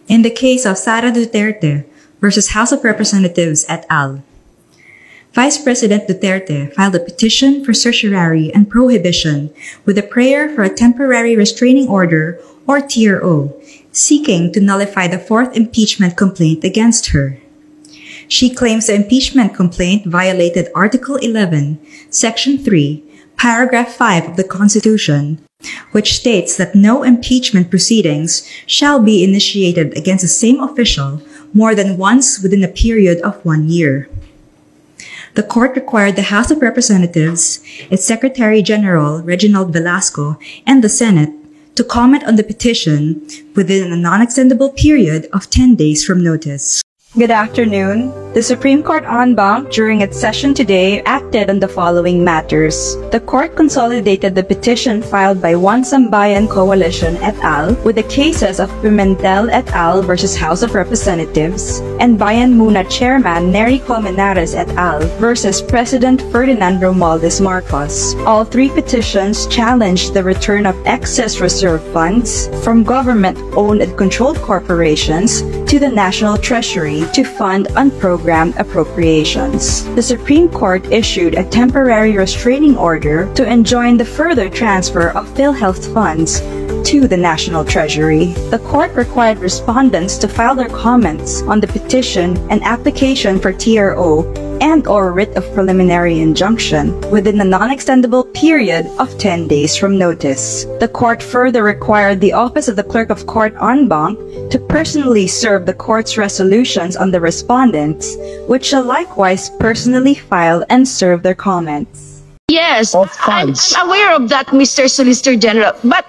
In the case of Sara Duterte versus House of Representatives et al., Vice President Duterte filed a petition for certiorari and prohibition with a prayer for a temporary restraining order, or TRO, seeking to nullify the fourth impeachment complaint against her. She claims the impeachment complaint violated Article 11, Section 3, Paragraph 5 of the Constitution, which states that no impeachment proceedings shall be initiated against the same official more than once within a period of 1 year. The court required the House of Representatives, its Secretary General Reginald Velasco, and the Senate to comment on the petition within a non-extendable period of 10 days from notice. Good afternoon. The Supreme Court en banc, during its session today, acted on the following matters. The court consolidated the petition filed by One Sambayan Coalition et al. With the cases of Pimentel et al. Versus House of Representatives and Bayan Muna Chairman Nery Colmenares et al. Versus President Ferdinand Romualdez Marcos. All three petitions challenged the return of excess reserve funds from government-owned and controlled corporations to the National Treasury to fund unprogrammed appropriations. The Supreme Court issued a temporary restraining order to enjoin the further transfer of PhilHealth funds to the National Treasury. The court required respondents to file their comments on the petition and application for TRO and/or writ of preliminary injunction within a non-extendable period of 10 days from notice. The court further required the Office of the Clerk of Court en banc to personally serve the court's resolutions on the respondents, which shall likewise personally file and serve their comments. Yes, I'm aware of that, Mr. Solicitor General, but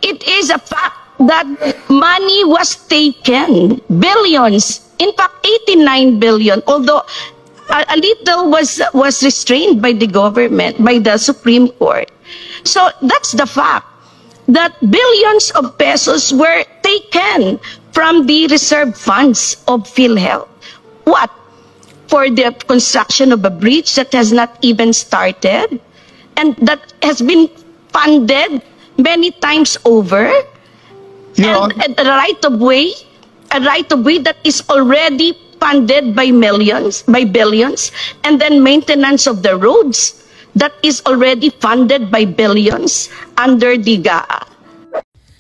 it is a fact that money was taken, billions, in fact 89 billion, although a little was restrained by the government, by the Supreme Court. So that's the fact, that billions of pesos were taken from the reserve funds of PhilHealth. What? For the construction of a bridge that has not even started and that has been funded many times over, and a right of way that is already funded by millions, by billions, and then maintenance of the roads that is already funded by billions under the GAA.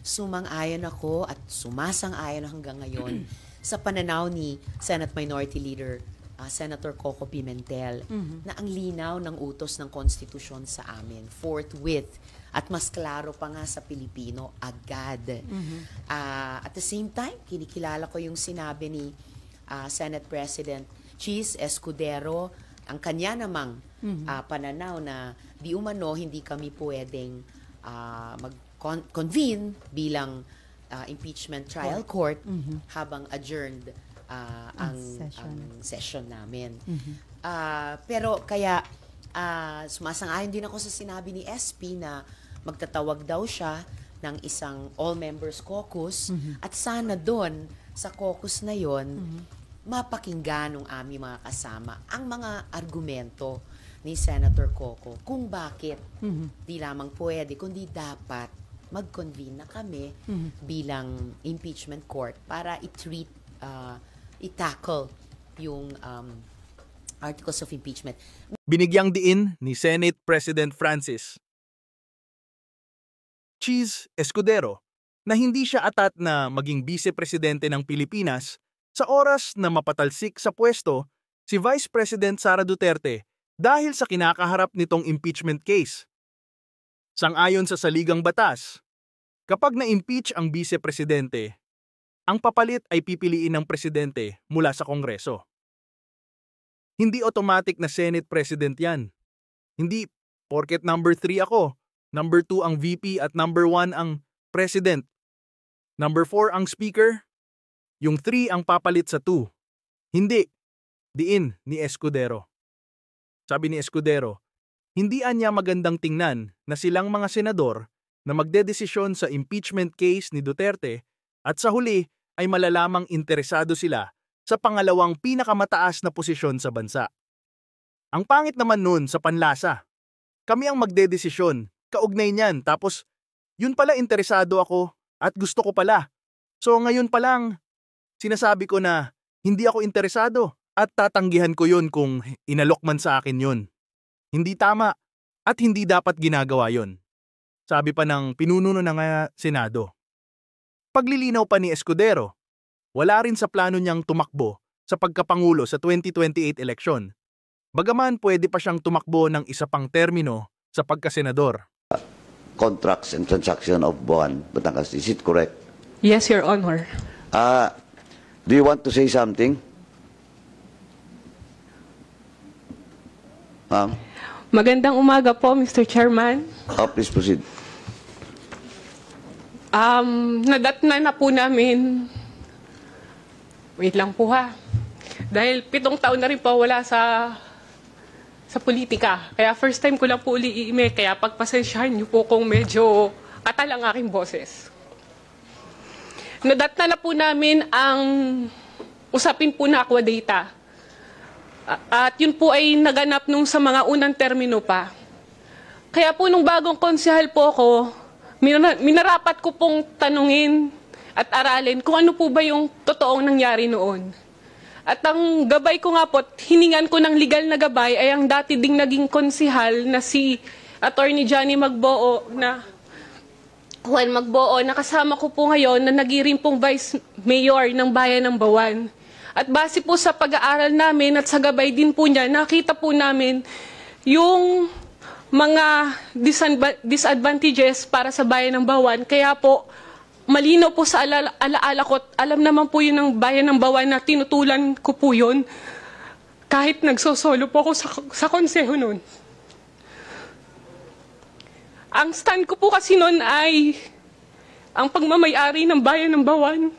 Sumang-ayon ako at sumasang-ayon hanggang ngayon sa pananaw ni Senate Minority Leader Senator Coco Pimentel na ang linaw ng utos ng konstitusyon sa amin forthwith at mas klaro pa nga sa Pilipino agad. At the same time, kinikilala ko yung sinabi ni Senate President Cheese Escudero, ang kanya namang pananaw na di umano hindi kami pwedeng mag-convene bilang impeachment trial court habang adjourned ang session namin. Pero kaya sumasang-ayon din ako sa sinabi ni SP na magtatawag daw siya ng isang all-members caucus at sana doon sa caucus na yon mapakinggan ng aming mga kasama ang mga argumento ni Senator Coco kung bakit di lamang pwede kundi dapat mag-convene na kami bilang impeachment court para i-tackle yung articles of impeachment. Binigyang diin ni Senate President Francis Cheese Escudero na hindi siya atat na maging vice-presidente ng Pilipinas sa oras na mapatalsik sa pwesto si Vice President Sara Duterte dahil sa kinakaharap nitong impeachment case. Sang-ayon sa saligang batas, kapag na-impeach ang vice-presidente, ang papalit ay pipiliin ng presidente mula sa Kongreso. Hindi automatic na Senate President yan. Hindi porket number 3 ako, number 2 ang VP at number 1 ang President. Number 4 ang Speaker, yung 3 ang papalit sa 2. Hindi, diin ni Escudero. Sabi ni Escudero, hindi anya magandang tingnan na silang mga senador na magdedesisyon sa impeachment case ni Duterte at sa huli ay malalamang interesado sila sa pangalawang pinakamataas na posisyon sa bansa. Ang pangit naman nun sa panlasa. Kami ang magdedesisyon, kaugnay niyan, tapos yun pala interesado ako at gusto ko pala. So ngayon pa lang, Sinasabi ko na hindi ako interesado at tatanggihan ko yun kung inalok man sa akin yun. Hindi tama at hindi dapat ginagawa yun. Sabi pa ng pinuno ng Senado. Paglilinaw pa ni Escudero, wala rin sa plano niyang tumakbo sa pagkapangulo sa 2028 eleksyon. Bagaman pwede pa siyang tumakbo ng isa pang termino sa pagkasenador. Contracts and transaction of Buan, Batangas. Is it correct? Yes, Your Honor. Do you want to say something? Ma'am? Magandang umaga po, Mr. Chairman. Please proceed. Nadatnan na po namin. Wait lang po ha. Dahil 7 taon na rin po wala sa politika. Kaya first time ko lang po uli i-email. Kaya pagpasensyahan niyo po kung medyo katal ang aking boses. Nadatnan na po namin ang usapin po na Aqua Data. At yun po ay naganap nung sa mga unang termino pa. Kaya po nung bagong konsehal po ako, minarapat ko pong tanungin at aralin kung ano po ba yung totoong nangyari noon. At ang gabay ko nga po, hiningan ko ng legal na gabay ay ang dati ding naging konsehal na si Attorney Johnny Magboo na Juan Magboo na kasama ko po ngayon na nagiring pong Vice Mayor ng Bayan ng Bawan. At base po sa pag-aaral namin at sa gabay din po niya, nakita po namin yung mga disadvantages para sa Bayan ng Bawan. Kaya po, malinaw po sa alaala ko, alam naman po yun ng Bayan ng Bawan na tinutulan ko po yun. Kahit nagsosolo po ako sa konseho nun. Ang stand ko po kasi nun ay ang pagmamayari ng Bayan ng Bawan.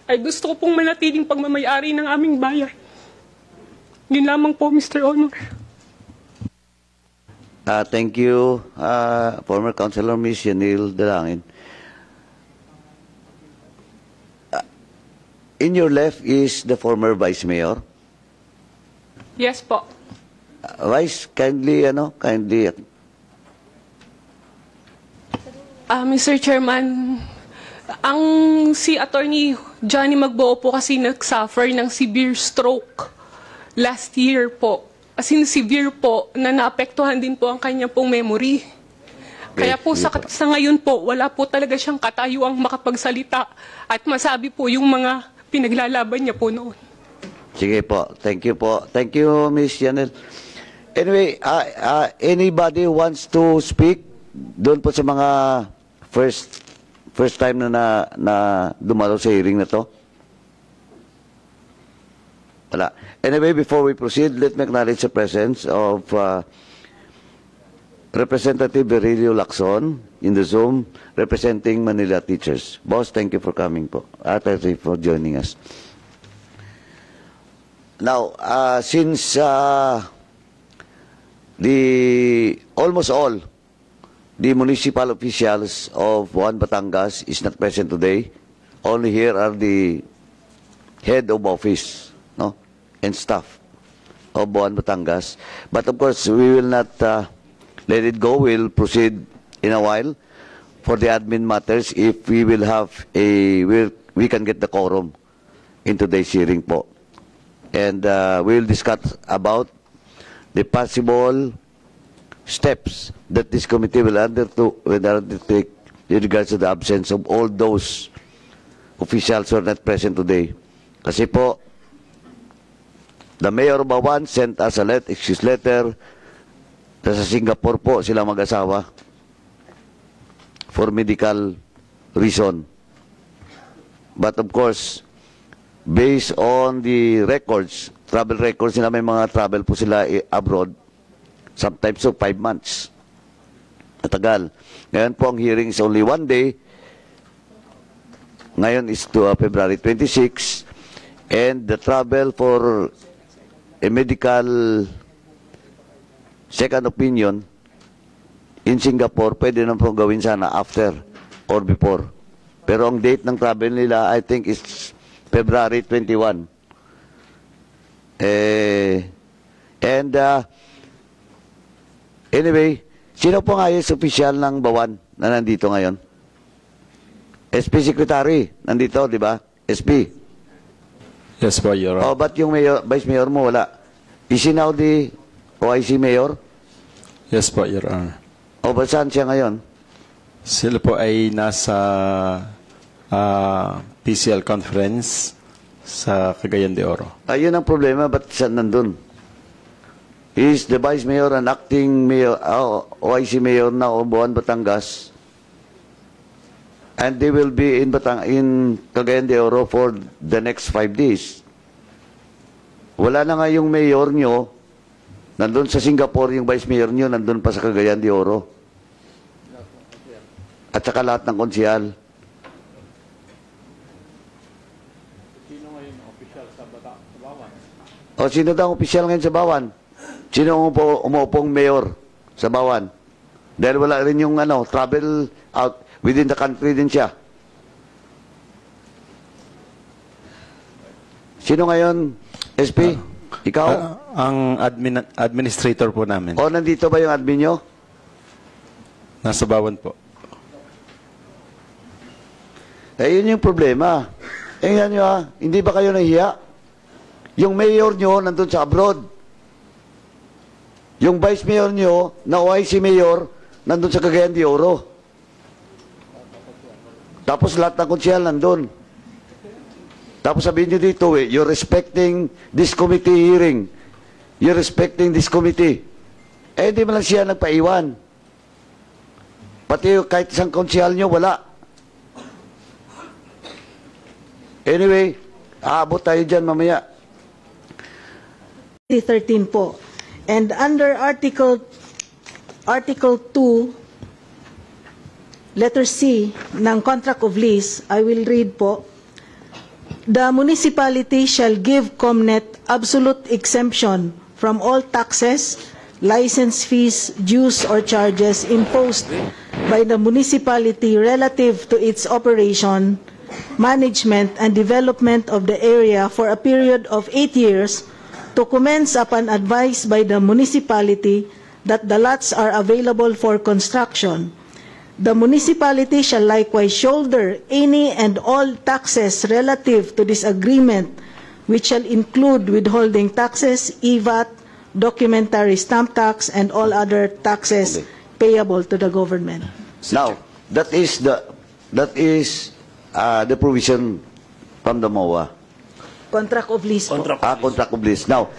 Ay gusto ko pong manatiling pagmamayari ng aming bayan. Yun lamang po, Mr. Honor. Thank you, former Councilor Ms. Yanil Dalangin. In your left is the former Vice Mayor. Yes po. Vice, kindly. Mr. Chairman, ang si Attorney Johnny Magboo po kasi nag-suffer ng severe stroke last year po. As in severe po na naapektuhan din po ang kanya pong memory. Kaya po sa ngayon po, wala po talaga siyang katayuang makapagsalita at masabi po yung mga pinaglalaban niya po noon. Sige po. Thank you po. Thank you, Ms. Yanil. Anyway, anybody wants to speak doon po sa mga first time na dumalo sa hearing na to? Wala. Anyway, before we proceed, let me acknowledge the presence of Representative Berilio Lacson in the Zoom representing Manila Teachers. Boss, thank you for coming po. Thank you for joining us. Now, since almost all the municipal officials of Juan Batangas is not present today, only here are the head of office, no, and staff of Juan Batangas. But of course, we will not let it go. We'll proceed in a while for the admin matters if we will have we can get the quorum in today's hearing po. And we'll discuss about the possible steps that this committee will undertake in regards to the absence of all those officials who are not present today. Kasi po, the Mayor of Bawan sent us a excuse letter na sa Singapore po sila mag-asawa for medical reason. But of course, based on the records, travel records nila, may mga travel po sila abroad, sometimes so 5 months. Matagal. Ngayon po ang hearing is only 1 day. Ngayon is to February 26. And the travel for a medical second opinion in Singapore, pwede na po gawin sana after or before. Pero ang date ng travel nila, I think is February 21. Anyway, sino po nga yung official ng Bawan na nandito ngayon? SP Secretary, nandito, di ba? SP. Yes po, Your Honor. Oh, ba't yung mayor, vice mayor mo wala? Is he now the OIC mayor? Yes po, Your Honor. O ba saan siya ngayon? Sila po ay nasa PCL conference sa Cagayan de Oro. Ayun ang problema, ba't siya nandun? He is the vice mayor and acting mayor, OIC mayor na of Buwan, Batangas. And they will be in Cagayan de Oro for the next 5 days. Wala na nga yung mayor nyo, nandun sa Singapore, yung vice mayor nyo, nandun pa sa Cagayan de Oro. At saka lahat ng konsihal. O, sino daw ang opisyal ngayon sa Bawan? Sino ang umuupong mayor sa Bawan? Dahil wala rin yung travel out within the country din siya. Sino ngayon, SP? Ikaw? Ang administrator po namin. O, nandito ba yung admin nyo? Nasa Bawan po. Eh, yun yung problema. Eh, yan nyo hindi ba kayo nahiya? Yung mayor nyo nandun sa abroad. Yung vice mayor nyo, na OIC mayor, nandun sa Cagayan de Oro. Tapos lahat ng konsyal nandun. Tapos sabihin nyo dito, you're respecting this committee hearing. You're respecting this committee. Eh, di man lang siya nagpaiwan. Pati kahit isang konsyal nyo, wala. Anyway, aabot tayo dyan mamaya. 13 po. And under Article 2, letter C ng Contract of Lease, I will read po, the municipality shall give Comnet absolute exemption from all taxes, license fees, dues, or charges imposed by the municipality relative to its operation, management, and development of the area for a period of 8 years to commence upon advice by the municipality that the lots are available for construction. The municipality shall likewise shoulder any and all taxes relative to this agreement, which shall include withholding taxes, EVAT, documentary stamp tax, and all other taxes payable to the government. Now, that is the provision from the MOA. Contract of lease po. Contract of lease. Now,